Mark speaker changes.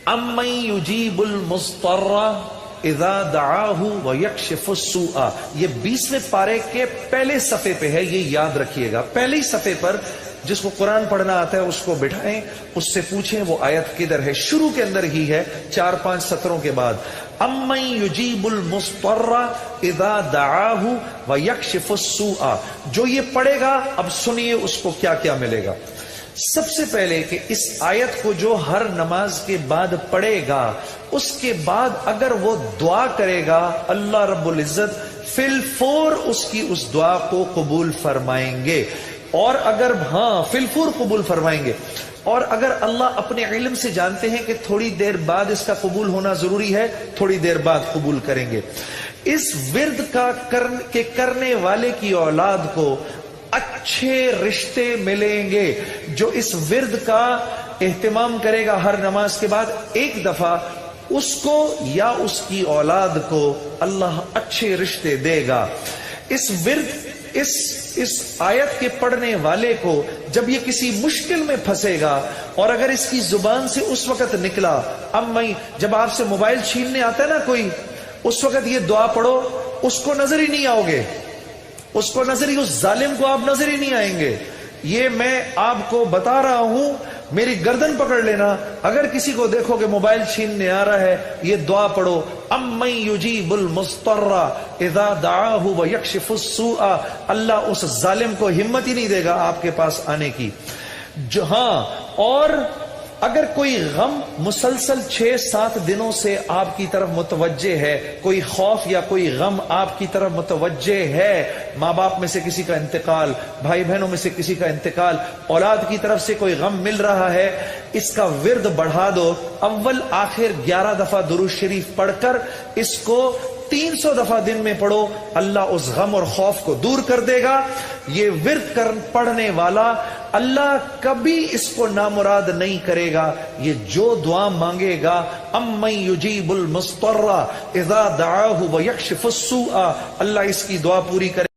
Speaker 1: امن یجیب المضطر اذا دعاہ ویکشف السوء، یہ 20ویں پارے کے پہلے صفحے پہ ہے، یہ یاد رکھیے گا۔ پہلے ہی صفحے پر جس کو قرآن پڑھنا آتا ہے اس کو بٹھائیں، اس سے پوچھیں وہ آیت کدھر ہے۔ شروع کے اندر ہی ہے 4-5 سطروں کے بعد، امن یجیب المضطر اذا دعاہ ویکشف السوء۔ جو یہ پڑھے گا اب سنیے اس کو کیا کیا ملے گا۔ سب سے پہلے کہ اس آیت کو جو ہر نماز کے بعد پڑھے گا، اس کے بعد اگر وہ دعا کرے گا، اللہ رب العزت فی الفور اس کی اس دعا کو قبول فرمائیں گے۔ اور اگر فی الفور قبول فرمائیں گے، اور اگر اللہ اپنے علم سے جانتے ہیں کہ تھوڑی دیر بعد اس کا قبول ہونا ضروری ہے، تھوڑی دیر بعد قبول کریں گے۔ اس ورد کا کرنے والے کی اولاد کو اچھے رشتے ملیں گے۔ جو اس ورد کا اہتمام کرے گا ہر نماز کے بعد ایک دفعہ، اس کو یا اس کی اولاد کو اللہ اچھے رشتے دے گا۔ اس ورد اس آیت کے پڑھنے والے کو جب یہ کسی مشکل میں پھنسے گا، اور اگر اس کی زبان سے اس وقت نکلا، جب آپ سے موبائل چھیننے آتا ہے نا کوئی، اس وقت یہ دعا پڑھو، اس کو نظر ہی نہیں آؤ گے، اس کو نظر ہی، اس ظالم کو آپ نظر ہی نہیں آئیں گے۔ یہ میں آپ کو بتا رہا ہوں، میری گردن پکڑ لینا، اگر کسی کو دیکھو کہ موبائل چھیننے آ رہا ہے، یہ دعا پڑھو، امن یجیب المضطر اذا دعاہ ویکشف السوء۔ اللہ اس ظالم کو ہمت ہی نہیں دے گا آپ کے پاس آنے کی۔ اور اگر کوئی غم مسلسل 6-7 دنوں سے آپ کی طرف متوجہ ہے، کوئی خوف یا کوئی غم آپ کی طرف متوجہ ہے، ماں باپ میں سے کسی کا انتقال، بھائی بہنوں میں سے کسی کا انتقال، اولاد کی طرف سے کوئی غم مل رہا ہے، اس کا ورد بڑھا دو۔ اول آخر 11 دفعہ درود شریف پڑھ کر اس کو 300 دفعہ دن میں پڑھو، اللہ اس غم اور خوف کو دور کر دے گا۔ یہ ورد پڑھنے والا اللہ کبھی اس کو نامراد نہیں کرے گا۔ یہ جو دعا مانگے گا، امن یجیب المضطر اذا دعاہ ویکشف السوء، اللہ اس کی دعا پوری کرے